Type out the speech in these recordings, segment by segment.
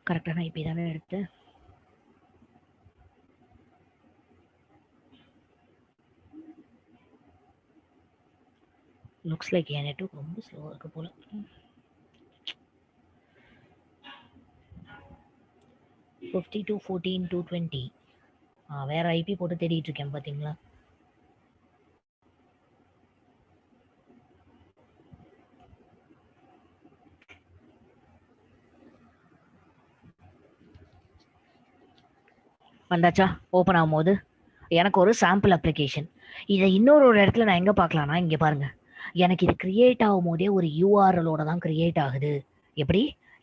கரெக்டான ஐபி தானே எடுத்து லுக்ஸ் லைக் என் நெட்வொர்க் ரொம்ப ஸ்லோவாக இருக்கு போல. ஃபிஃப்டி 214 220. வேற ஐபி போட்டு தேடிட்டு இருக்கேன் பார்த்தீங்களா? வந்தாச்சா? ஓப்பன் ஆகும்போது எனக்கு ஒரு சாம்பிள் அப்ளிகேஷன். இதை இன்னொரு இடத்துல நான் எங்கே பார்க்கலாம்னா, இங்கே பாருங்க. எனக்கு இது கிரியேட் ஆகும் போதே ஒரு யூஆர்எலோட தான் கிரியேட் ஆகுது. எப்படி?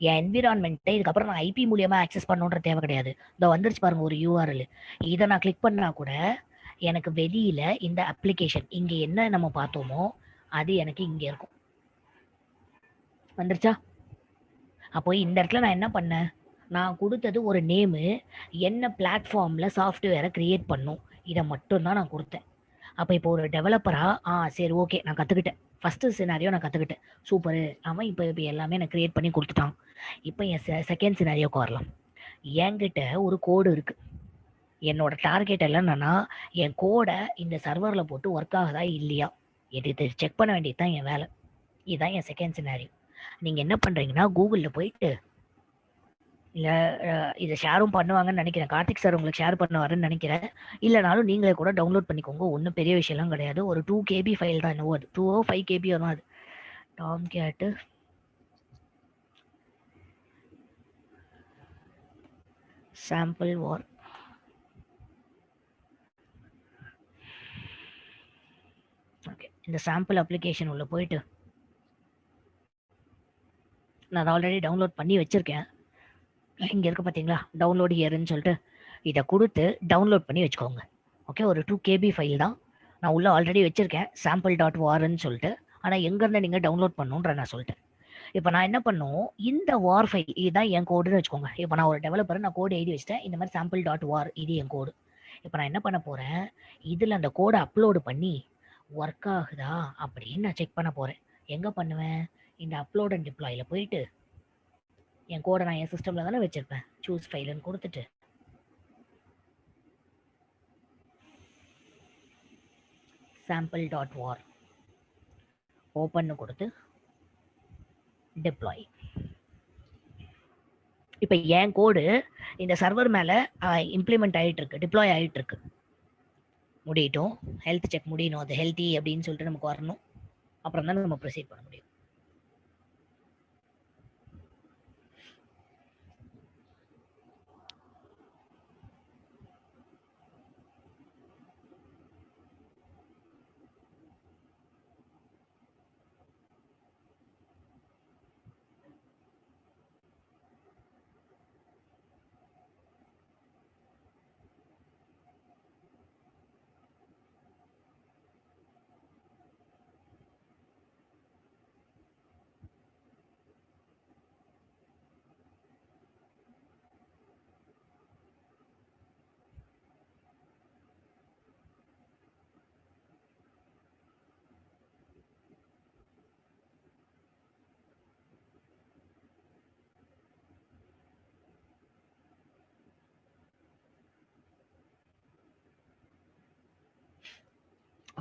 என் என்விரான்மெண்ட்டை இதுக்கப்புறம் நான் ஐபி மூலியமா ஆக்சஸ் பண்ணணுன்ற தேவை கிடையாது. இதோ வந்துருச்சு பாருங்க ஒரு யூஆர்எல். இதை நான் கிளிக் பண்ணா கூட எனக்கு வெளியில இந்த அப்ளிகேஷன் இங்க என்ன நம்ம பார்த்தோமோ அது எனக்கு இங்க இருக்கும். வந்துருச்சா? அப்போ இந்த இடத்துல நான் என்ன பண்ணேன்? நான் கொடுத்தது ஒரு நேமு, என்ன பிளாட்ஃபார்ம்ல சாஃப்ட்வேரை கிரியேட் பண்ணும், இதை மட்டும் தான் நான் கொடுத்தேன். அப்போ இப்போ ஒரு டெவலப்பரா சரி ஓகே நான் கற்றுக்கிட்டேன். ஃபஸ்ட்டு சினாரியோ நான் கற்றுக்கிட்டேன், சூப்பரு. அவன் இப்போ இப்போ எல்லாமே நான் கிரியேட் பண்ணி கொடுத்துட்டான். இப்போ என் செகண்ட் சினாரியோக்கு வரலாம். என்கிட்ட ஒரு கோடு இருக்குது. என்னோட டார்கெட் எல்லாம் என்னன்னா, என் கோடை இந்த சர்வரில் போட்டு ஒர்க் ஆகுதா இல்லையா எடுத்து செக் பண்ண வேண்டியது தான் என் வேலை. இதுதான் என் செகண்ட் சினாரியோ. நீங்கள் என்ன பண்ணுறீங்கன்னா, கூகுளில் போயிட்டு இல்லை இதை ஷேரும் பண்ணுவாங்கன்னு நினைக்கிறேன். கார்த்திக் சார் உங்களுக்கு ஷேர் பண்ணுவாருன்னு நினைக்கிறேன். இல்லைனாலும் நீங்களே கூட டவுன்லோட் பண்ணிக்கோங்க. ஒன்றும் பெரிய விஷயம்லாம் கிடையாது. ஒரு 2 KB ஃபைல் தான், என்னவோ அது 2 or 5 KB வரும். அது டாம் கேட்டு சாம்பிள் வார். ஓகே, இந்த சாம்பிள் அப்ளிகேஷன் உள்ள போயிட்டு நான் அதை ஆல்ரெடி டவுன்லோட் பண்ணி வச்சுருக்கேன். இங்கே இருக்க பார்த்தீங்களா, டவுன்லோட் ஹியர்ன்னு சொல்லிட்டு இதை கொடுத்து டவுன்லோட் பண்ணி வச்சுக்கோங்க. ஓகே, ஒரு 2 KB ஃபைல் தான் நான் உள்ளே ஆல்ரெடி வச்சுருக்கேன், sample.warன்னு சொல்லிட்டு. ஆனால் எங்கேருந்து நீங்கள் டவுன்லோட் பண்ணணுன்ற நான் சொல்லிட்டேன். இப்போ நான் என்ன பண்ணும், இந்த வார் ஃபைல் இதுதான் என் கோடுன்னு வச்சுக்கோங்க. இப்போ நான் ஒரு டெவலப்பர், நான் கோடு எழுதி வச்சிட்டேன். இந்த மாதிரி sample.war இது என் கோடு. இப்போ நான் என்ன பண்ண போகிறேன், இதில் அந்த கோடை அப்லோடு பண்ணி ஒர்க் ஆகுதா அப்படின்னு நான் செக் பண்ண போகிறேன். எங்கே பண்ணுவேன், இந்த அப்லோட் அண்ட் டிப்ளாயில் போயிட்டு என் கோடை நான் என் சிஸ்டமில் தானே வச்சுருப்பேன், சூஸ் ஃபைலுன்னு கொடுத்துட்டு sample.war ஓப்பன்னு கொடுத்து டிப்ளாய். இப்போ என் கோடு இந்த சர்வர் மேலே இம்ப்ளிமெண்ட் ஆகிட்டு இருக்கு, டிப்ளாய் ஆகிட்டு இருக்கு. முடியட்டும், ஹெல்த் செக் முடியணும். அது ஹெல்த்தி அப்படின்னு சொல்லிட்டு நமக்கு வரணும். அப்புறம் தான் நம்ம ப்ரொசீட் பண்ண முடியும்.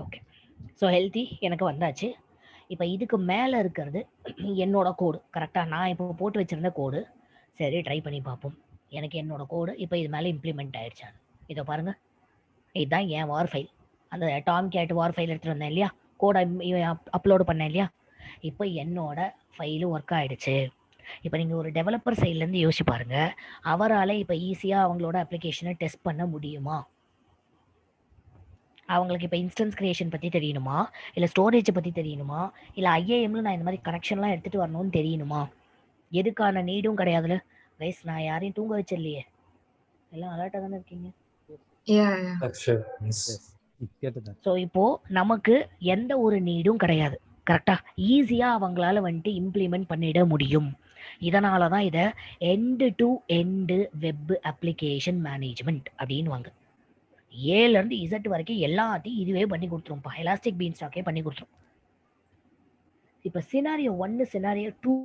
ஓகே, ஸோ ஹெல்த்தி எனக்கு வந்தாச்சு. இப்போ இதுக்கு மேலே இருக்கிறது என்னோட கோடு. கரெக்டாக நான் இப்போ போட்டு வச்சுருந்த கோடு. சரி, ட்ரை பண்ணி பார்ப்போம். எனக்கு என்னோட கோடு இப்போ இது மேலே இம்ப்ளிமெண்ட் ஆயிடுச்சான். இதை பாருங்கள், இதுதான் என் வார் ஃபைல். அந்த டாம் கேட் வார் ஃபைல் எடுத்துகிட்டு வந்தேன் இல்லையா, கோடை அப்லோடு பண்ணேன் இல்லையா, இப்போ என்னோட ஃபைலு ஒர்க் ஆகிடுச்சு. இப்போ நீங்கள் ஒரு டெவலப்பர் சைட்லேருந்து யோசிச்சு பாருங்கள், அவரால் இப்போ ஈஸியாக அவங்களோட அப்ளிகேஷனை டெஸ்ட் பண்ண முடியுமா? அவங்களுக்கு இப்போ இன்ஸ்டன்ஸ் கிரியேஷன் பற்றி தெரியணுமா, இல்லை ஸ்டோரேஜை பற்றி தெரியணுமா, இல்லை ஐஏஎம்ல நான் இந்த மாதிரி கனெக்ஷன்லாம் எடுத்துகிட்டு வரணும்னு தெரியணுமா? எதுக்கான நீடும் கிடையாதுல. கைஸ், நான் யாரையும் தூங்க வச்சிடலையே, எல்லாம் அலர்ட்டாக தானே இருக்கீங்க. ஸோ இப்போ நமக்கு எந்த ஒரு நீடும் கிடையாது. கரெக்டா, ஈஸியாக அவங்களால வந்துட்டு இம்ப்ளிமெண்ட் பண்ணிட முடியும். இதனால தான் இதை end to end web application management அப்படின்வாங்க. ஏலேருந்து இசட் வரைக்கும் எல்லாத்தையும் இதுவே பண்ணி கொடுத்துரும்ப்பா. எலாஸ்டிக் பீன் ஸ்டாக்கே பண்ணி கொடுத்துரும். இப்போ சினாரியோ 1 சினாரியோ 2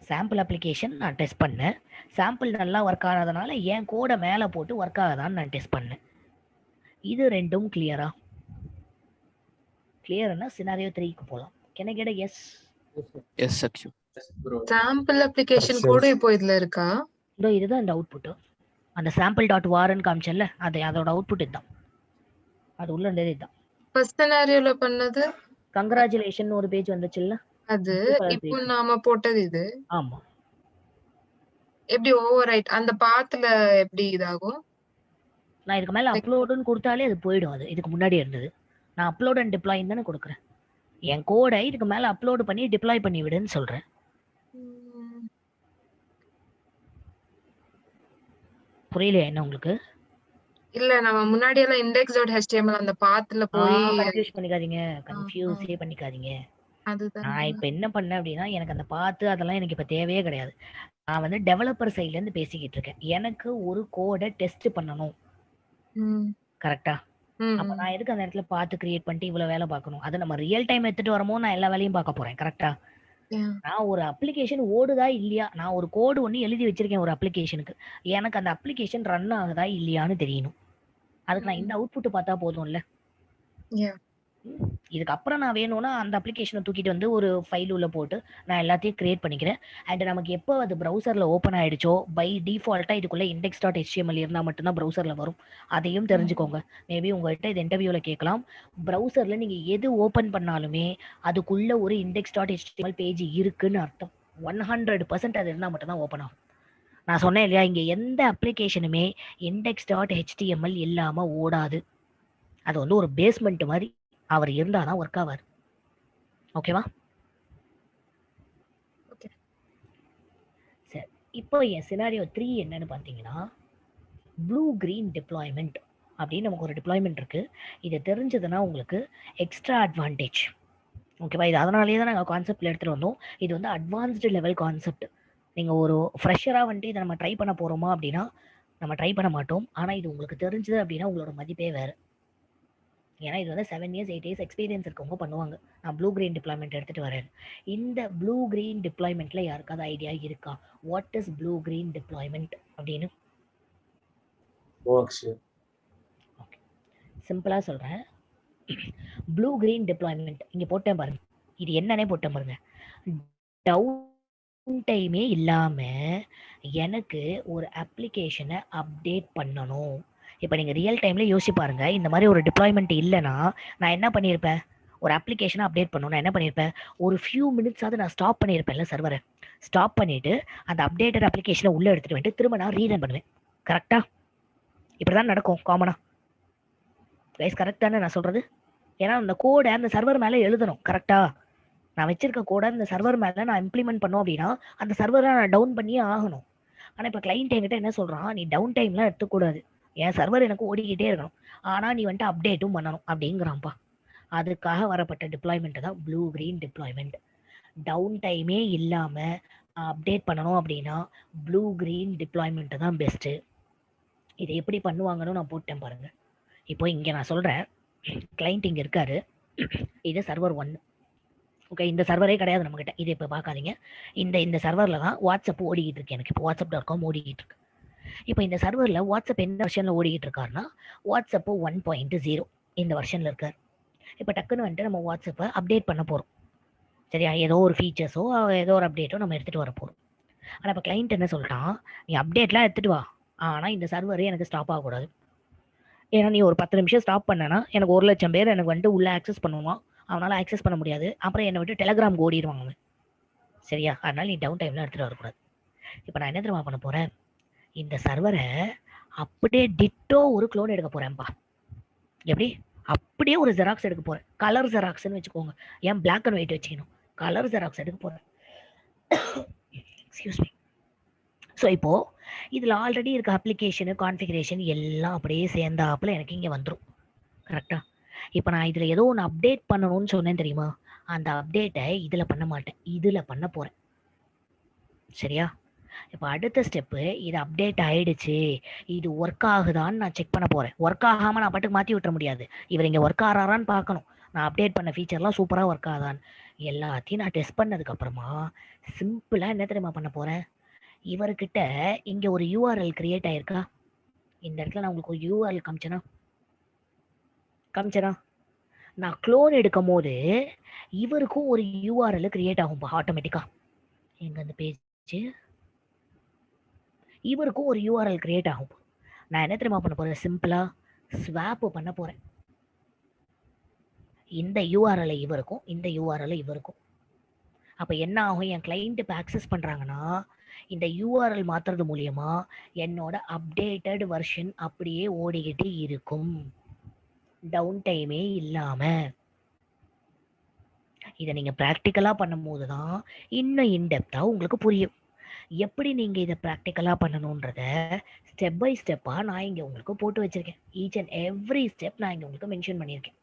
சாம்பிள் அப்ளிகேஷன் நான் டெஸ்ட் பண்ணேன். சாம்பிள் நல்லா ஒர்க் ஆகாதனால என் கோடை மேலே போட்டு ஒர்க் ஆகுதான்னு நான் டெஸ்ட் பண்ணேன். இது ரெண்டும் கிளியரா? கிளியர்னா சினாரியோ 3க்கு போகலாம். Can I get a yes? Yes Akshu. Sample application கூட இப்போ இதுல இருக்கா? இதோ இதுதான் இந்த அவுட்புட். அந்த சாம்பிள் டாட் வார்ன்னு காமிச்சல, அது அதோட அவுட்புட் இதுதான். அது உள்ள இருந்தது இதுதான். ஃபர்ஸ்ட் சினாரியோல பண்ணது கங்க்ராச்சுலேஷன் ஒரு பேஜ் வந்துச்சுல்ல, அது. இப்போ நாம போட்டது இது. ஆமா. எப்படி ஓவர் ரைட் அந்த பாத்துல எப்படி இதாகும்? நான் இதுக்கு மேல அப்லோடுன்னு கொடுத்தாலே அது போயிடும். அது இதுக்கு முன்னாடி இருந்தது. நான் அப்லோட் அண்ட் டிப்ளாய் தானே கொடுக்குறேன். என் கோடை இதுக்கு மேல அப்லோடு பண்ணி டிப்ளாய் பண்ணி விடுன்னு சொல்றேன். புரியல என்ன உங்களுக்கு? இல்ல நம்ம முன்னாடி எல்லாம் index.html அந்த பாத்துல போய் கன்ஃபியூஸ் பண்ணிக்காதீங்க, கன்ஃபியூஸே பண்ணிக்காதீங்க. அதுதான் நான் இப்ப என்ன பண்ணேன் அப்படின்னா, எனக்கு அந்த பாத்து அதெல்லாம் எனக்கு இப்ப தேவையே கிடையாது. நான் வந்து டெவலப்பர் சைட்ல இருந்து பேசிக்கிட்டு இருக்கேன். எனக்கு ஒரு கோடை டெஸ்ட் பண்ணணும், கரெக்டா? அப்ப நான் எதுக்கு அந்த இடத்துல பார்த்து கிரியேட் பண்ணிட்டு இவ்வளவு வேலை பார்க்கணும்? அது நம்ம ரியல் டைம் எடுத்துட்டு வரமோ நான் எல்லா வேலையும் பார்க்க போறேன், கரெக்டா? நான் ஒரு அப்ளிகேஷன் ஓடுதா இல்லையா, நான் ஒரு கோடு ஒன்று எழுதி வச்சிருக்கேன் ஒரு அப்ளிகேஷனுக்கு, எனக்கு அந்த அப்ளிகேஷன் ரன் ஆகுதா இல்லையான்னு தெரியணும். அதுக்கு நான் இந்த அவுட்புட் பார்த்தா போதும்ல. இதுக்கப்புறம் நான் வேணும்னா அந்த அப்ளிகேஷனை தூக்கிட்டு வந்து ஒரு ஃபைல் உள்ள போட்டு நான் எல்லாத்தையும் கிரியேட் பண்ணிக்கிறேன். அண்ட் நமக்கு எப்போ அது ப்ரௌசர்ல ஓப்பன் ஆயிடுச்சோ பை டிஃபால்ட்டா இதுக்குள்ள index.html இருந்தால் மட்டும்தான் ப்ரௌசர்ல வரும். அதையும் தெரிஞ்சுக்கோங்க. மேபி உங்கள்கிட்ட இது இன்டர்வியூல கேட்கலாம். ப்ரௌசர்ல நீங்க எது ஓப்பன் பண்ணாலுமே அதுக்குள்ள ஒரு index.html பேஜ் இருக்குன்னு அர்த்தம். 100% அது இருந்தால் மட்டும்தான் ஓப்பன் ஆகும். நான் சொன்னேன் இல்லையா, இங்க எந்த அப்ளிகேஷனுமே index.html இல்லாம ஓடாது. அது வந்து ஒரு பேஸ்மெண்ட் மாதிரி, அவர் இருந்தாதான் ஒர்க் ஆவார். ஓகேவா? சரி, இப்போ என் சினாரியோ 3 என்னன்னு பார்த்தீங்கன்னா, ப்ளூ கிரீன் டிப்ளாய்மெண்ட் அப்படின்னு நமக்கு ஒரு டிப்ளாய்மெண்ட் இருக்கு. இது தெரிஞ்சதுன்னா உங்களுக்கு எக்ஸ்ட்ரா அட்வான்டேஜ். ஓகேவா? இது அதனாலேயே தான் நாங்கள் கான்செப்ட்ல எடுத்துட்டு வந்தோம். இது வந்து அட்வான்ஸ்டு லெவல் கான்செப்ட். நீங்கள் ஒரு ஃப்ரெஷராக வந்துட்டு இதை நம்ம ட்ரை பண்ண போகிறோமா அப்படின்னா நம்ம ட்ரை பண்ண மாட்டோம். ஆனால் இது உங்களுக்கு தெரிஞ்சது அப்படின்னா உங்களோட மதிப்பே வேறு. ஏன்னா இது வந்து 7 years 8 years எக்ஸ்பீரியன்ஸ் இருக்கவங்க பண்ணுவாங்க. நான் ப்ளூ கிரீன் டிப்ளாய்மெண்ட் எடுத்துகிட்டு வரேன். இந்த ப்ளூ கிரீன் டிப்ளாய்மெண்ட்டில் யாருக்காவது ஐடியா இருக்கா? What is blue green deployment அப்படின்னு? ஓகே, சிம்பிளாக சொல்கிறேன். ப்ளூ கிரீன் டிப்ளாய்மெண்ட் இங்கே போட்டேன் பாருங்க. இது என்னன்னே போட்டேன் பாருங்க. டவுன் டைமே இல்லாமல் எனக்கு ஒரு அப்ளிகேஷனை அப்டேட் பண்ணணும். இப்போ நீங்கள் ரியல் டைமில் யோசிச்சு பாருங்க. இந்த மாதிரி ஒரு டிப்ளாய்மெண்ட் இல்லைன்னா நான் என்ன பண்ணியிருப்பேன்? ஒரு அப்ளிகேஷனை அப்டேட் பண்ணணும், நான் என்ன பண்ணியிருப்பேன்? ஒரு ஃபியூ மினிட்ஸாவது நான் ஸ்டாப் பண்ணியிருப்பேன்ல சர்வரை. ஸ்டாப் பண்ணிவிட்டு அந்த அப்டேட்டட் அப்ளிகேஷனை உள்ளே எடுத்துகிட்டு வந்துட்டு திரும்ப நான் ரீரன் பண்ணுவேன். கரெக்டாக? இப்படி தான் நடக்கும் காமனாக. கைஸ் கரெக்ட் தானே நான் சொல்கிறது? ஏன்னா அந்த கோடை அந்த சர்வர் மேலே எழுதணும். கரெக்டாக? நான் வச்சிருக்க கோடை அந்த சர்வர் மேலே நான் இம்ப்ளிமெண்ட் பண்ணோம் அப்படின்னா அந்த சர்வரை நான் டவுன் பண்ணியே ஆகணும். ஆனால் இப்போ கிளைண்ட் என்கிட்ட என்ன சொல்கிறான், நீ டவுன் டைம்லாம் எடுத்துக்கூடாது, என் சர்வர் எனக்கு ஓடிக்கிட்டே இருக்கணும், ஆனால் நீ வந்துட்டு அப்டேட்டும் பண்ணணும் அப்படிங்கிறான்ப்பா. அதுக்காக வரப்பட்ட டிப்ளாய்மெண்ட் தான் ப்ளூ கிரீன் டிப்ளாய்மெண்ட். டவுன் டைமே இல்லாமல் அப்டேட் பண்ணணும் அப்படின்னா ப்ளூ கிரீன் டிப்ளாய்மெண்ட் தான் பெஸ்ட்டு. இதை எப்படி பண்ணுவாங்கன்னு நான் போட்டேன் பாருங்கள். இப்போ இங்கே நான் சொல்கிறேன், கிளைண்ட் இங்கே இருக்காரு, இது சர்வர் 1. ஓகே, இந்த சர்வரே கிடையாது நம்மக்கிட்ட. இது இப்போ பார்க்காதீங்க. இந்த சர்வரில் தான் வாட்ஸ்அப் ஓடிக்கிட்டு இருக்கு. எனக்கு இப்போ WhatsApp.com ஓடிக்கிட்டு இருக்கு. இப்போ இந்த சர்வரில் வாட்ஸ்அப் எந்த வெர்ஷனில் ஓடிக்கிட்டு இருக்காருன்னா வாட்ஸ்அப்பு 1.0 இந்த வெர்ஷனில் இருக்கார். இப்போ டக்குன்னு வந்துட்டு நம்ம வாட்ஸ்அப்பை அப்டேட் பண்ண போகிறோம். சரியா? ஏதோ ஒரு ஃபீச்சர்ஸோ ஏதோ ஒரு அப்டேட்டோ நம்ம எடுத்துகிட்டு வர போகிறோம். ஆனால் இப்போ கிளைண்ட் என்ன சொல்லிட்டான், நீ அப்டேட்லாம் எடுத்துகிட்டு வா, ஆனால் இந்த சர்வரே எனக்கு ஸ்டாப் ஆகக்கூடாது. ஏன்னா நீ ஒரு 10 நிமிஷம் ஸ்டாப் பண்ணனா எனக்கு 1,00,000 பேர் எனக்கு வந்துட்டு உள்ளே ஆக்சஸ் பண்ணுவான். அவனால் ஆக்சஸ் பண்ண முடியாது. அப்புறம் என்னை விட்டு டெலகிராம் ஓடிடுவாங்க. சரியா? அதனால நீ டவுன் டைம்லாம் எடுத்துகிட்டு வரக்கூடாது. இப்போ நான் என்ன தெரியுமா பண்ண போகிறேன், இந்த சர்வரை அப்படியே டிட்டோ ஒரு க்ளோன் எடுக்க போகிறேன்ப்பா. எப்படி? அப்படியே ஒரு ஜெராக்ஸ் எடுக்க போகிறேன். கலர் ஜெராக்ஸ்ன்னு வச்சுக்கோங்க, ஏன் பிளாக் அண்ட் ஒயிட் வச்சுக்கணும், கலர் ஜெராக்ஸ் எடுக்க போகிறேன். Excuse me. ஸோ இப்போது இதில் ஆல்ரெடி இருக்க அப்ளிகேஷனு கான்ஃபிகரேஷன் எல்லாம் அப்படியே சேர்ந்தாப்புல எனக்கு இங்கே வந்துடும். கரெக்டாக? இப்போ நான் இதில் ஏதோ ஒன்று அப்டேட் பண்ணணும்னு சொன்னேன் தெரியுமா, அந்த அப்டேட்டை இதில் பண்ண மாட்டேன், இதில் பண்ண போகிறேன். சரியா? இப்போ அடுத்த ஸ்டெப்பு, இது அப்டேட் ஆகிடுச்சு, இது ஒர்க் ஆகுதான்னு நான் செக் பண்ண போகிறேன். ஒர்க் ஆகாமல் நான் பாட்டுக்கு மாற்றி விட்டுற முடியாது. இவர் இங்கே ஒர்க் ஆகிறாரான்னு பார்க்கணும். நான் அப்டேட் பண்ண ஃபீச்சர்லாம் சூப்பராக ஒர்க் ஆகுதான்னு. எல்லாத்தையும் நான் டெஸ்ட் பண்ணதுக்கு அப்புறமா சிம்பிளா என்ன தெரியுமா பண்ண போறேன்? இவர்கிட்ட இங்க ஒரு யூஆர்எல் கிரியேட் ஆயிருக்கா? இந்த இடத்துல நான் உங்களுக்கு ஒரு யூஆர்எல் காமிச்சேனா? நான் க்ளோன் எடுக்கும் போது இவருக்கும் ஒரு யூஆர்எல் கிரியேட் ஆகும் ஆட்டோமேட்டிக்கா. எங்க அந்த பேஜ்? இவருக்கும் ஒரு யூஆர்எல் கிரியேட் ஆகும். நான் என்ன தெரியுமா பண்ண போறேன்? சிம்பிளா ஸ்வாப் பண்ண போறேன். இந்த யூஆர்எல் இவருக்கும், இந்த யூஆர்எல் இவருக்கும். அப்ப என்ன ஆகும்? என் கிளைண்ட் இப்போ ஆக்சஸ் பண்றாங்கன்னா இந்த யூஆர்எல் மாத்துறது மூலியமா என்னோட அப்டேட்டட் வெர்ஷன் அப்படியே ஓடிக்கிட்டு இருக்கும், டவுன் டைமே இல்லாம. இதை நீங்க ப்ராக்டிக்கலா பண்ணும்போது தான் இன்னும் இன்டெப்தா உங்களுக்கு புரியும். எப்படி நீங்க இதை ப்ராக்டிக்கலா பண்ணணுன்றத ஸ்டெப் பை ஸ்டெப்பா நான் இங்க உங்களுக்கு போட்டு வச்சிருக்கேன். ஈச் அண்ட் எவ்ரி ஸ்டெப் நான் இங்க உங்களுக்கு மென்ஷன் பண்ணியிருக்கேன்.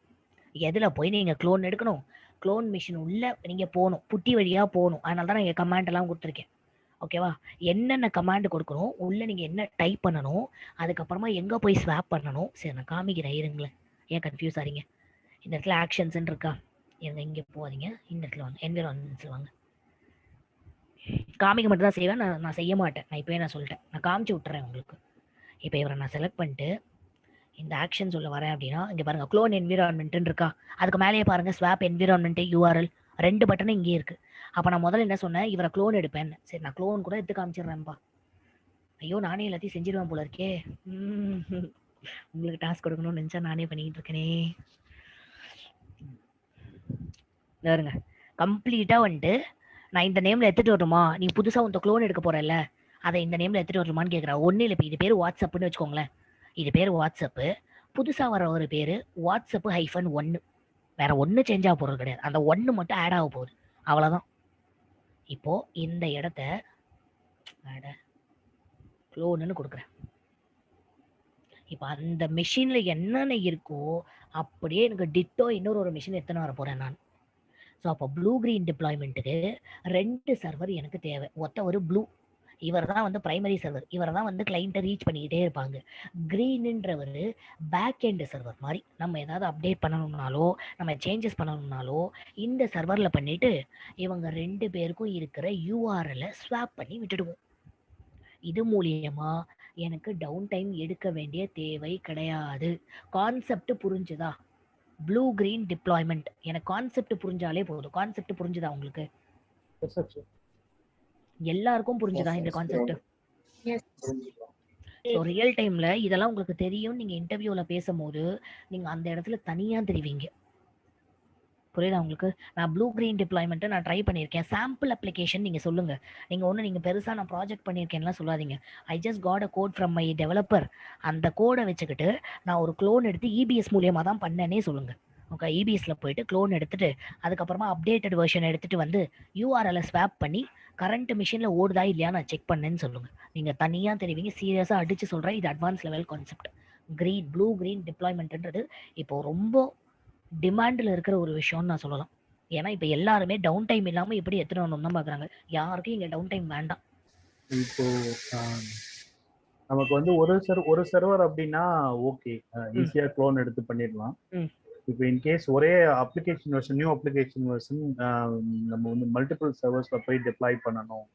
எதுல போய் நீங்க க்ளோன் எடுக்கணும், க்ளோன் மிஷின் உள்ள நீங்க போகணும், புட்டி வழியா போகணும். அதனால தான் நான் இங்க கமாண்ட் எல்லாம் கொடுத்துருக்கேன். ஓகேவா? என்னென்ன கமாண்ட் கொடுக்கணும், உள்ள நீங்க என்ன டைப் பண்ணணும், அதுக்கப்புறமா எங்க போய் ஸ்வாப் பண்ணணும். சரி நான் காமிக்கிறேன் இருங்களேன், ஏன் கன்ஃபியூஸ் ஆறீங்க? இந்த இடத்துல ஆக்ஷன்ஸ் இருக்கா? இங்க போகாதீங்க, இந்த இடத்துல வாங்க, என்விரான்மெண்ட்ஸ் வாங்க. காமிக்க மட்டும் தான் செய்வேன், நான் செய்ய மாட்டேன். நான் இப்போயே நான் சொல்லிட்டேன், நான் காமிச்சு விட்டுறேன் உங்களுக்கு. இப்போ இவரை நான் செலக்ட் பண்ணிட்டு இந்த ஆக்ஷன் சொல்ல வரேன் அப்படின்னா இங்க பாருங்க, க்ளோன் என்விரான்மெண்ட் இருக்கா? அதுக்கு மேலேயே பாருங்க ஸ்வாப் என்விரான்மெண்ட் யூஆர்எல், 2 பட்டனும் இங்கே இருக்கு. அப்ப நான் முதல்ல என்ன சொன்னேன்? இவரை க்ளோன் எடுப்பேன். சரி நான் க்ளோன் கூட எடுத்து காமிச்சிடுறேன்ப்பா. ஐயோ நானே எல்லாத்தையும் செஞ்சிருவேன் போல இருக்கே. உங்களுக்கு டாஸ்க் கொடுக்கணும்னு நினைச்சா நானே பண்ணிட்டு இருக்கேனே. பாருங்க கம்ப்ளீட்டா வந்துட்டு நான் இந்த நேம்ல எடுத்துட்டு வரணுமா, நீ புதுசா உன் க்ளோன் எடுக்க போறல அதை இந்த நேம்ல எடுத்துட்டு வரணுமான்னு கேட்குறா. ஒன்னும் இல்லை, இப்போ இது பேர் வாட்ஸ்அப்னு வச்சுக்கோங்களேன். இது பேர் வாட்ஸ்அப்பு, புதுசா வர ஒரு பேரு வாட்ஸ்அப் -1. வேற ஒண்ணு சேஞ்ச் ஆக போறது கிடையாது, அந்த 1 மட்டும் ஆட் ஆக போகுது, அவ்வளவுதான். இப்போ இந்த இடத்த க்ளோன்னு கொடுக்குறேன். இப்போ அந்த மெஷின்ல என்னென்ன இருக்கோ அப்படியே எனக்கு டிட்டோ இன்னொரு மிஷின் எத்தனை வர போறேன் நான். ஸோ அப்போ ப்ளூ கிரீன் டிப்ளாய்மெண்ட்டுக்கு 2 சர்வர் எனக்கு தேவை. ஒரு ப்ளூ, இவர் தான் வந்து பிரைமரி சர்வர், இவர் தான் வந்து கிளைண்ட்டை ரீச் பண்ணிக்கிட்டே இருப்பாங்க. கிரீன்ன்றவர் பேக் எண்ட் சர்வர் மாதிரி, நம்ம ஏதாவது அப்டேட் பண்ணணும்னாலோ நம்ம சேஞ்சஸ் பண்ணணும்னாலோ இந்த சர்வரில் பண்ணிட்டு இவங்க 2 பேருக்கும் இருக்கிற யூஆர்எல்லை ஸ்வாப் பண்ணி விட்டுடுவோம். இது மூலியமா எனக்கு டவுன் டைம் எடுக்க வேண்டிய தேவை கிடையாது. கான்செப்ட் புரிஞ்சுதா? ப்ளூ கிரீன் டிப்ளாய்மெண்ட், எனக்கு கான்செப்ட் புரிஞ்சாலே போதும். கான்செப்ட் புரிஞ்சுதா உங்களுக்கு? எல்லாருக்கும் புரிஞ்சுதா இந்த கான்செப்ட்? ஸோ ரியல் டைம்ல இதெல்லாம் உங்களுக்கு தெரியும். நீங்க இன்டர்வியூல பேசும்போது நீங்க அந்த இடத்துல தனியா தெரிவிங்க. புரியுதா உங்களுக்கு? நான் ப்ளூ கிரீன் டிப்ளாய்மெண்ட்டை நான் ட்ரை பண்ணியிருக்கேன். சாம்பிள் அப்ளிகேஷன் நீங்க சொல்லுங்க. நீங்க பெருசா நான் ப்ராஜெக்ட் பண்ணியிருக்கேன்லாம் சொல்லாதீங்க. I just got a code from my developer. அந்த கோடை வச்சுக்கிட்டு நான் ஒரு க்ளோன் எடுத்து இபிஎஸ் மூலியமா தான் பண்ணேனே சொல்லுங்க. ஓகே, இபிஎஸ்ல போயிட்டு க்ளோன் எடுத்துட்டு அதுக்கப்புறமா அப்டேட்டட் வெர்ஷன் எடுத்துட்டு வந்து யூஆர்எல்லை ஸ்வாப் பண்ணி கரண்ட் மிஷின்ல ஓடுதா இல்லையா நான் செக் பண்ணேன்னு சொல்லுங்க. நீங்க தனியா தெரிவிங்க. சீரியஸா அடிச்சு சொல்றேன், இது advance level concept. Blue green டிப்ளாய்மெண்ட்ன்றது இப்போ ரொம்ப டிமாண்ட்ல இருக்கிற ஒரு விஷயம்னு நான் சொல்லலாம். ஏன்னா இப்ப எல்லாருமே டவுன் டைம் இல்லாம எப்படி எத்தனை வரணும் தான் பாக்குறாங்க. யாருக்கும் இங்க டவுன் டைம் வேண்டாம். இப்போ நமக்கு வந்து ஒரு சர்வர் அப்படின்னா ஓகே, ஈஸியா க்ளோன் எடுத்து பண்ணிடலாம். இப்போ இன்கேஸ் ஒரே application version, new application version நம்ம வந்து மல்டிபிள் சர்வர்ஸ்ல போய் டிப்ளாய் பண்ணணும்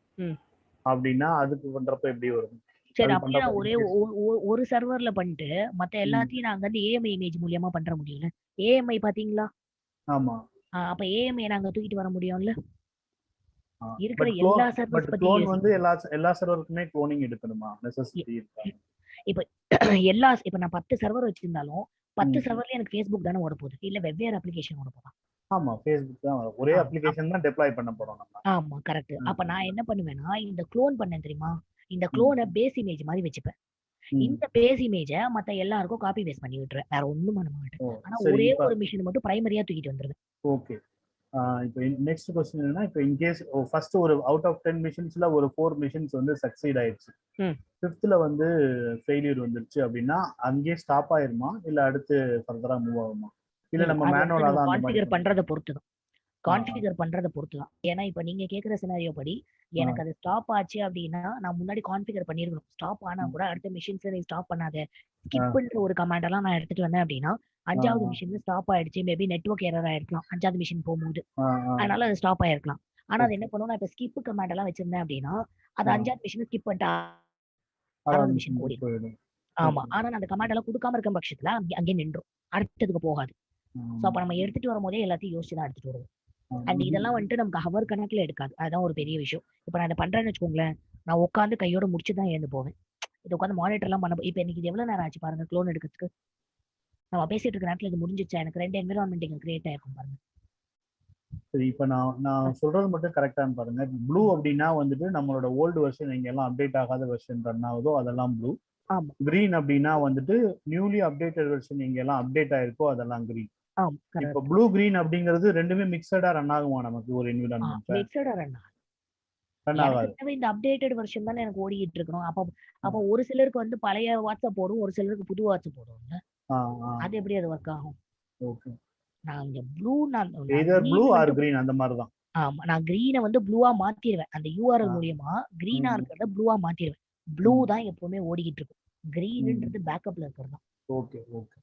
அப்படின்னா அதுக்கு பண்றப்ப எப்படி வரும்? சரி, அப்படியே நான் ஒரே ஒரு சர்வர்ல பண்ணிட்டு மத்த எல்லாத்தையும் நாங்க வந்து ஏஎம்ஐ இமேஜ் மூலியமா பண்ற முடியல. ஏஎம்ஐ பாத்தீங்களா? ஆமா. அப்ப ஏஎம்ஐ நாங்க தூக்கிட்டு வர முடியும்ல. இருக்கிற பட் எல்லா சர்வர்ஸ் பத்தி க்ளோன் வந்து எல்லா சர்வருக்குமே க்ளோனிங் எடுக்கணுமா? நெசசிட்டி இருக்கா? இப்ப இப்ப நான் 10 சர்வர் வச்சிருந்தாலும் 10 சர்வர்ல எனக்கு Facebook தானே ஓட போகுது, இல்ல வெவ்வேறு அப்ளிகேஷன் ஓட போதா? ஆமா, Facebook தான் ஒரே அப்ளிகேஷன் தான் டிப்ளாய் பண்ண போறோம் நம்ம. ஆமா கரெக்ட். அப்ப நான் என்ன பண்ணுவேன்னா இந்த க்ளோன் பண்ணேன் தெரியுமா, இந்த க்ளோனை பேஸ் இமேஜ் மாதிரி வச்சுப்பேன். இந்த பேஸ் இமேஜை மத்த எல்லாருக்கும் காப்பி பேஸ்ட் பண்ணி விட்டுறேன், வேற ஒண்ணும் பண்ண மாட்டேன். ஆனா ஒரே ஒரு மிஷின் மட்டும் பிரைமரியா தூக்கிட்டு வந்துருது. ஓகே, இப்போ நெக்ஸ்ட் क्वेश्चन என்னன்னா, இப்போ இன் கேஸ் ஃபர்ஸ்ட் ஒரு அவுட் ஆஃப் 10 மிஷன்ஸ்ல ஒரு 4 மிஷன்ஸ் வந்து சக்சீட் ஆயிடுச்சு, 5th வந்து ஃபெயிலியர் வந்துருச்சு அப்படின்னா அங்கேயே ஸ்டாப் ஆயிருமா இல்ல அடுத்து ஃபர்தரா மூவ் ஆகுமா? இல்ல நம்ம மேனுவலா தான் கான்ஃபிகர் பண்றத பொறுத்து தான். கான்ஃபிகர் பண்றத பொறுத்து தான். ஏன்னா இப்ப நீங்க கேக்குற சினாரியோ படி எனக்கு அது ஸ்டாப் ஆச்சு அப்படின்னா நான் முன்னாடி கான்ஃபிகர் பண்ணிருக்கணும். ஸ்டாப் ஆனா கூட அடுத்த மிஷின்ஸ்ல நீ ஸ்டாப் பண்ணாத ஸ்கிப்ன்ற ஒரு கமாண்ட் எல்லாம் நான் எடுத்துட்டு வந்தேன் அப்படின்னா 5வது மிஷின்ல ஸ்டாப் ஆயிடுச்சு, மேபி நெட்வொர்க் எரர் ஆயிருக்கலாம் 5வது மிஷின் போகும்போது, அதனால அது ஸ்டாப் ஆயிருக்கலாம். ஆனா அது என்ன பண்ணும், நான் இப்ப ஸ்கிப் கமாண்ட் எல்லாம் வச்சிருந்தேன் அப்படின்னா அது 5வது மிஷின் ஸ்கிப் பண்ணிட்டு 6வது மிஷின் ஓடிடும். ஆமா, ஆனா நான் அந்த கமாண்ட் எல்லாம் கொடுக்காம இருக்க பட்சத்துல அங்கே நின்றும், அடுத்ததுக்கு போகாது. சோ அப்ப நம்ம எடுத்துட்டு வரும்போதே எல்லாத்தையும் யோசிச்சு தான் எடுத்துட்டு வருவோம். அண்ட் இதெல்லாம் வந்துட்டு நமக்கு ஹவர் கணக்குல எடுக்காது. அதுதான் ஒரு பெரிய விஷயம். இப்ப நான் இதை பண்றேன்னு வச்சுக்கோங்களேன், நான் உட்காந்து கையோட முடிச்சுதான் எழுந்து போவேன். இது உட்காந்து மானிட்டர் எல்லாம் பண்ண இப்ப எனக்கு இது எவ்வளவு நேரம் ஆச்சு பாருங்க க்ளோன் எடுக்கிறதுக்கு. நம்ம பேசிட்டு இருக்க நேரத்துல இது முடிஞ்சிச்சா, எனக்கு 2 என்விரான்மெண்ட் இங்க கிரியேட் ஆயிருக்கும் பாருங்க. சரி, இப்ப நான் சொல்றது மட்டும் கரெக்டான்னு பாருங்க. ப்ளூ அப்படின்னா வந்துட்டு நம்மளோட ஓல்டு வெர்ஷன் எங்க எல்லாம் அப்டேட் ஆகாத வெர்ஷன் ரன் ஆகுதோ அதெல்லாம் ப்ளூ. ஆமா. கிரீன் அப்படின்னா வந்துட்டு நியூலி அப்டேட்டட் வெர்ஷன் எங்க எல்லாம் அப்டேட் ஆயிருக்கோ அதெல்லாம் கிரீன். இப்ப ப்ளூ கிரீன் அப்படிங்கிறது ரெண்டுமே மிக்சடா ரன் ஆகுமா நமக்கு ஒரு என்விரான்மெண்ட்? மிக்சடா ரன் ஆகாது. இந்த அப்டேட்டட் வெர்ஷன் தானே எனக்கு ஓடிட்டு இருக்கணும். அப்ப ஒரு சிலருக்கு வந்து பழைய வாட்ஸ்அப் போடும், ஒரு சிலருக்கு புது வாட்ஸ்அப் போடுவாங்க. அது எப்படி அது ஒர்க் ஆகும்? ஓகே, நான் இங்க blue either blue or green அந்த மாதிரி தான். ஆமா, நான் கிரீனை வந்து ப்ளூவா மாத்திடுவேன். அந்த யூஆர்எல் மூலியமா கிரீனா இருக்கிறத ப்ளூவா மாத்திடுவேன். ப்ளூ தான் எப்பவுமே ஓடிக்கிட்டு இருக்கும், கிரீன்ன்றது பேக்கப்ல இருக்கிறது தான். Okay okay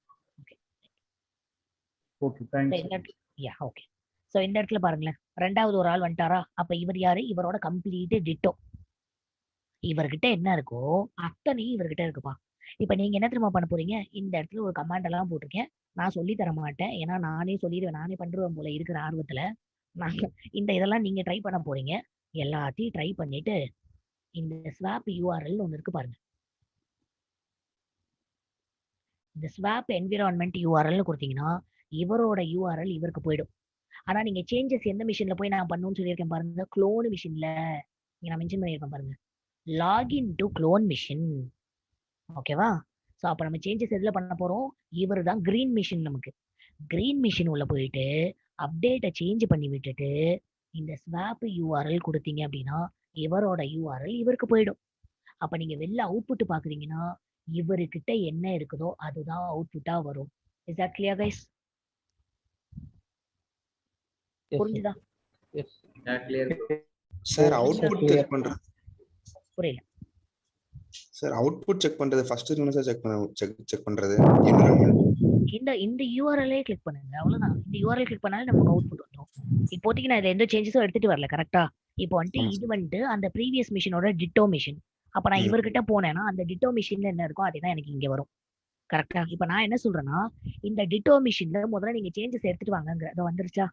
okay, thanks. Yeah okay. So இந்த இடத்துல பாருங்களேன், 2வது ஒரு ஆள் வந்துட்டாரா, அப்ப இவர் யாரு, இவரோட கம்ப்ளீட் டிட்டோ. இவர்கிட்ட என்ன இருக்கோ அத்தனையும் இவர்கிட்ட இருக்குப்பா. இப்ப நீங்க என்ன தெரியுமா பண்ண போறீங்க, இந்த இடத்துல ஒரு கமாண்ட் எல்லாம் போட்டிருக்கேன், நான் சொல்லி தர மாட்டேன், ஏன்னா நானே சொல்லிடுவேன், நானே பண்றேன் போல இருக்கிற ஆர்வத்துல. இந்த இதெல்லாம் நீங்க ட்ரை பண்ண போறீங்க. எல்லாத்தையும் ட்ரை பண்ணிட்டு இந்த ஸ்வாப் யூஆர்எல் ஒன்று இருக்கு பாருங்க. இந்த ஸ்வாப் என்விரான்மெண்ட் யூஆர்எல் கொடுத்தீங்கன்னா இவரோட யூஆர்எல் இவருக்கு போயிடும். ஆனா நீங்க சேஞ்சஸ் எந்த மிஷின்ல போய் நான் பண்ணணும்னு சொல்லியிருக்கேன் பாருங்க, க்ளோன் மிஷின்ல நான் மென்ஷன் பண்ணியிருக்கேன் பாருங்க, லாகின் டு க்ளோன் மிஷின். ஓகேவா? ஸோ அப்போ நம்ம சேஞ்சஸ் எதுல பண்ண போறோம், இவர் தான் கிரீன் மிஷின். நமக்கு கிரீன் மிஷின் உள்ள போயிட்டு அப்டேட்டை சேஞ்ச் பண்ணி விட்டுட்டு இந்த ஸ்வாப் யூஆர்எல் கொடுத்தீங்க அப்படின்னா இவரோட யூஆர்எல் இவருக்கு போயிடும். அப்ப நீங்க வெளில அவுட்புட் பாக்குறீங்கன்னா இவருக்கிட்ட என்ன இருக்குதோ அதுதான் அவுட்புட்டா வரும். Is that clear guys? புரிஞ்சுதா? சார் அவுட்புட் செக் பண்றது புரியல சார். அவுட்புட் செக் பண்றது ஃபர்ஸ்ட் என்ன சார் செக் பண்றது? இந்த யூஆர்எல்லே கிளிக் பண்ணுங்க, அவ்வளவுதான். இந்த யூஆர்எல் கிளிக் பண்ணாலே நமக்கு அவுட்புட் வந்துடும். இப்போதைக்கு நான் இதுல எந்த சேஞ்சஸும் எடுத்துட்டு வரல, கரெக்டா? இப்போ வந்துட்டு இது வந்துட்டு அந்த ப்ரீவியஸ் மிஷினோட டிட்டோ மிஷின். அப்ப நான் இவர்கிட்ட போனேன்னா அந்த டிட்டோ மிஷின்ல என்ன இருக்கோ அதுதான் எனக்கு இங்க வரும், கரெக்டா? இப்ப நான் என்ன சொல்றேன்னா, இந்த டிட்டோ மிஷின்ல முதல்ல நீங்க சேஞ்சஸ் எடுத்துட்டு வாங்க. அது வந்துருச்சா?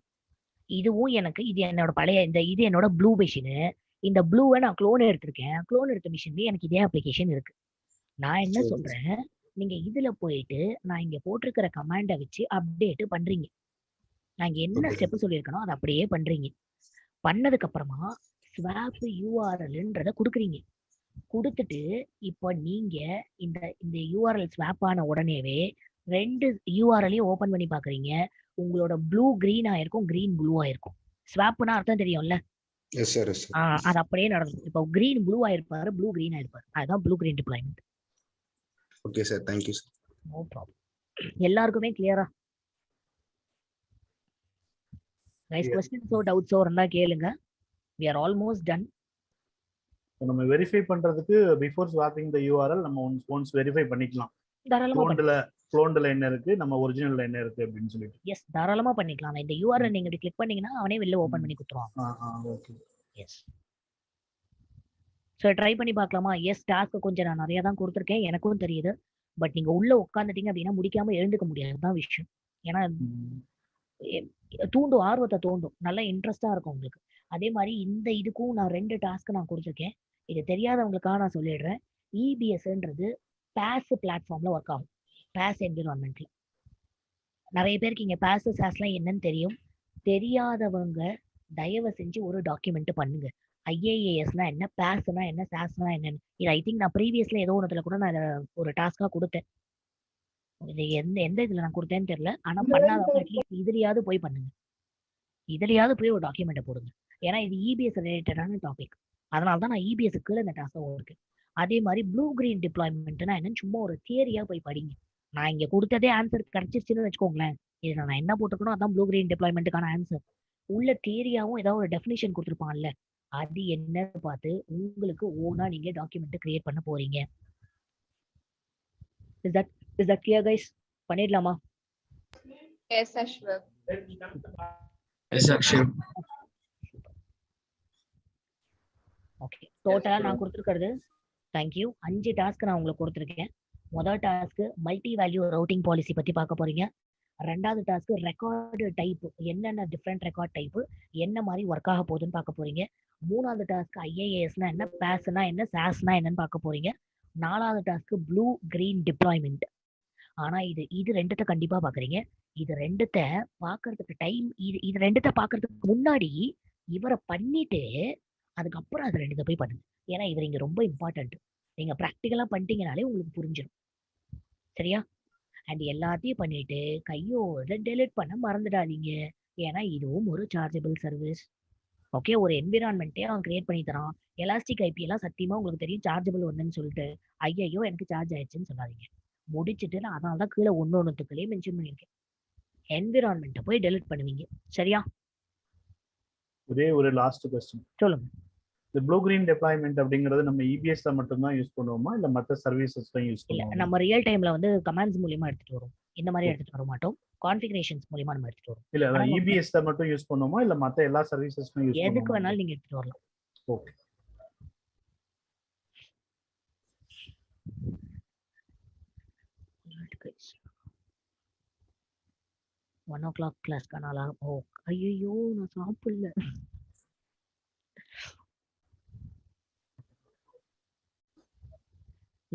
இதுவும் எனக்கு இது என்னோட பழைய இது என்னோட ப்ளூ மிஷினு. இந்த ப்ளூவை நான் க்ளோன் எடுத்திருக்கேன். க்ளோன் எடுத்த மிஷின்லயே எனக்கு இதே அப்ளிகேஷன் இருக்கு. நான் என்ன சொல்றேன், நீங்க இதுல போயிட்டு நான் இங்க போட்டிருக்கிற கமாண்டை வச்சு அப்டேட் பண்றீங்க. நான் இங்க என்ன ஸ்டெப் சொல்லியிருக்கணும் அதை அப்படியே பண்றீங்க. பண்ணதுக்கு அப்புறமா ஸ்வாப் யூஆர்எல்ன்றத கொடுக்குறீங்க. கொடுத்துட்டு இப்போ நீங்க இந்த யூஆர்எல் ஸ்வாப் ஆன உடனேவே 2 யூஆர்எல்லையும் ஓபன் பண்ணி பாக்குறீங்க. உங்களோட ப்ளூ கிரீன் ஆயிருக்கும், கிரீன் ப்ளூ ஆயிருக்கும். ஸ்வாப்னா அர்த்தம் தெரியும்ல? அது அப்படியே நடக்கும். இப்போ கிரீன் ப்ளூ ஆயிருப்பாரு, ப்ளூ கிரீன் ஆயிருப்பாரு. அதுதான் blue green deployment. Okay sir, thank you sir. No problem. எல்லாருக்குமே கிளியரா? கைஸ், क्वेश्चंसோ டவுட்ஸோ இருந்தா கேளுங்க. we are almost done. நம்ம வெரிஃபை பண்றதுக்கு பிஃபோர் ஸ்வாப்பிங் தி யூஆர்எல் நம்ம ஒன்ஸ் வெரிஃபை பண்ணிக்கலாம். க்ளோன்ல என்ன இருக்கு, நம்ம ஒரிஜினல்ல என்ன இருக்கு அப்படினு சொல்லிட்டு. எஸ், தாராளமா பண்ணிக்கலாம். இந்த யூஆர்எல் நீங்க இப்படி கிளிக் பண்ணீங்கன்னா அவனே வெளில ஓபன் பண்ணி கொடுத்துருவான். ஓகே. எஸ். சோ ட்ரை பண்ணி பார்க்கலாமா? எஸ், டாஸ்க் கொஞ்சம் நான் நிறைய தான் கொடுத்துருக்கேன், எனக்கும் தெரியுது. பட் நீங்க உள்ள உட்காந்துட்டீங்க அப்படின்னா முடிக்காம எழுந்துக்க முடியாதுதான் விஷயம். ஏன்னா தூண்டும், ஆர்வத்தை தூண்டும், நல்ல இன்ட்ரெஸ்டா இருக்கும் உங்களுக்கு. அதே மாதிரி இந்த இதுக்கும் நான் 2 டாஸ்க் நான் கொடுத்துருக்கேன். இது தெரியாதவங்களுக்காக நான் சொல்லிடுறேன். இபிஎஸ்ன்றது பாஸ் பிளாட்ஃபார்ம்ல ஒர்க் ஆகும், பாஸ் என்விரான்மெண்ட்ல. நிறைய பேருக்கு இங்க பாஸ் சாஸ்லாம் என்னன்னு தெரியும். தெரியாதவங்க தயவு செஞ்சு ஒரு டாக்குமெண்ட் பண்ணுங்க. ஐஏஏஎஸ்னா என்ன, பாஸ்னா என்ன, சாஸ்னா என்னன்னு. இது ஐ திங்க் நான் ப்ரீவியஸ்ல ஏதோ ஒன்றுல கூட நான் ஒரு டாஸ்கா கொடுத்தேன். இது எந்த இதுல நான் கொடுத்தேன்னு தெரியல. ஆனா பண்ணாதவங்க அட்லீஸ்ட் இதுலயாவது போய் பண்ணுங்க. இதுலயாவது போய் ஒரு டாக்குமெண்ட்டை போடுங்க. ஏன்னா இது இபிஎஸ் ரிலேட்டடான டாபிக். அதனாலதான் நான் இபிஎஸ் கீழே இந்த டாஸ்க் இருக்கு. அதே மாதிரி ப்ளூ கிரீன் டிப்ளாய்மெண்ட்னா என்னன்னு சும்மா ஒரு தியரியா போய் படிங்க. நான் இங்க கொடுத்ததே ஆன்சர் கிடைச்சிருச்சுன்னு வச்சுக்கோங்களேன். இது நான் என்ன போட்டுக்கணும், அதான் ப்ளூ கிரீன் டிப்ளாய்மெண்ட்டுக்கான ஆன்சர். உள்ள தியரியாவும் ஏதாவது ஒரு டெஃபினிஷன் கொடுத்துருப்பான்ல, அது என்னன்னு பார்த்து உங்களுக்கு ஓனா நீங்க டாக்குமெண்ட் கிரியேட் பண்ண போறீங்க. Is that clear guys? பண்ணிடலாமா? Yes, Ashwin. Yes, Akshay. Okay, டோட்டலா நான் கொடுத்துருக்கிறது தேங்க்யூ 5 டாஸ்க் நான் உங்களுக்கு கொடுத்துருக்கேன். முதல் task multi value routing policy பத்தி பார்க்க போறீங்க. ரெண்டாவது டாஸ்க் ரெக்கார்டு டைப், என்னென்ன டிஃப்ரெண்ட் ரெக்கார்ட் டைப் என்ன மாதிரி ஒர்க் ஆக போகுதுன்னு பார்க்க போறீங்க. மூணாவது டாஸ்க் ஐஏஎஸ்னா என்ன, பேஸ்னா என்ன, சாஸ்னா என்னன்னு பார்க்க போறீங்க. நாலாவது டாஸ்க் ப்ளூ கிரீன் டிப்ளாய்மெண்ட். ஆனா இது ரெண்டுத்த கண்டிப்பா பாக்குறீங்க. இது ரெண்டுத்த பாக்குறதுக்கு டைம், இது ரெண்டுத்த பாக்குறதுக்கு முன்னாடி இவரை பண்ணிட்டு அதுக்கப்புறம் அது ரெண்டுத்த போய் பண்ணுங்க. ஏன்னா இவர் இங்க ரொம்ப இம்பார்ட்டன்ட். நீங்க ப்ராக்டிக்கலா பண்ணிட்டீங்கனாலே உங்களுக்கு புரிஞ்சிடும். சரியா? அண்ட் எல்லாத்தையும் பண்ணிட்டு கையோட டெலிட் பண்ண மறந்துடாதீங்க. ஏன்னா இதுவும் ஒரு சார்ஜபிள் சர்வீஸ். ஓகே, ஒரு என்விரான்மெண்ட்டே அவன் கிரியேட் பண்ணி தரான். எலாஸ்டிக் ஐபி எல்லாம் சத்தியமா உங்களுக்கு தெரியும் சார்ஜபிள் ஒன்றுன்னு சொல்லிட்டு ஐயோ எனக்கு சார்ஜ் ஆயிடுச்சுன்னு சொல்லாதீங்க. முடிச்சுட்டு நான் அதனால தான் கீழே ஒன்னொன்னுத்துக்குள்ளேயே மென்ஷன் பண்ணியிருக்கேன். என்விரான்மெண்ட்டை போய் டெலிட் பண்ணுவீங்க. சரியா? ஒரே ஒரு லாஸ்ட் கொஸ்டின். சொல்லுங்க. இந்த ப்ளூ கிரீன் டெப்ளாய்மெண்ட் அப்படிங்கிறது நம்ம இபிஎஸ்ல மட்டும் தான் யூஸ் பண்ணுவோமா இல்ல மற்ற சர்வீசஸ்லயும் யூஸ் இல்ல, பண்ணுவோமா? நம்ம ரியல் டைம்ல வந்து கமாண்ட்ஸ் மூலியமா எடுத்துட்டு வரும். இந்த மாதிரி எடுத்துட்டு வர மாட்டோம். கான்ஃபிகரேஷன்ஸ் மூலியமா நம்ம எடுத்துட்டு வரும். இல்ல அதான் இபிஎஸ்ல மட்டும் யூஸ் பண்ணுவோமா இல்ல மற்ற எல்லா சர்வீசஸ்லயும் யூஸ் எதுக்கு பண்ணுவோமா? வேணாலும் நீங்க எடுத்துட்டு வரலாம். Okay. One o'clock class காணாலா? ஓ ஐயோ நான் சாப்பிடல.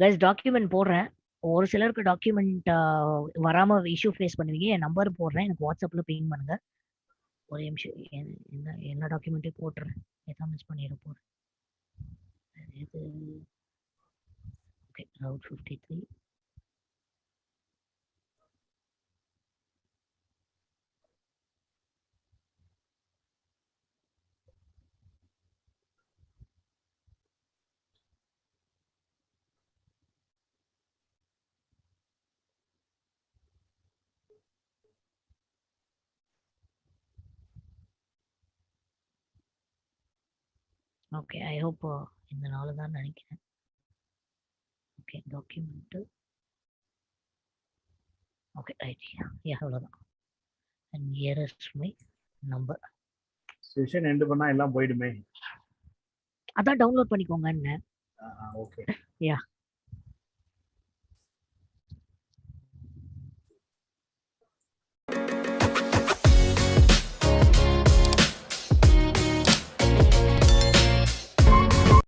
கைஸ் டாக்குமெண்ட் போடுறேன். ஒரு சிலருக்கு டாக்குமெண்ட் வராம இஷ்யூ ஃபேஸ் பண்ணுவீங்க. என் நம்பர் போடுறேன், எனக்கு வாட்ஸ்அப்ல பிங் பண்ணுங்க. ஒரு நிமிஷம், என்ன டாக்குமெண்ட்டே போட்டுறேன். எதாவது மிஸ் பண்ணிட போறேன். இது okay, round 53. Okay, I hope இந்த நாள் தான் நினைக்கிறேன். Okay, document okay right. Yeah அவ்வளோதான். And here is my number. Session end பண்ணா எல்லாம் போயிடுமே. அதான் டவுன்லோட் பண்ணிக்கோங்க. ஓகே. யா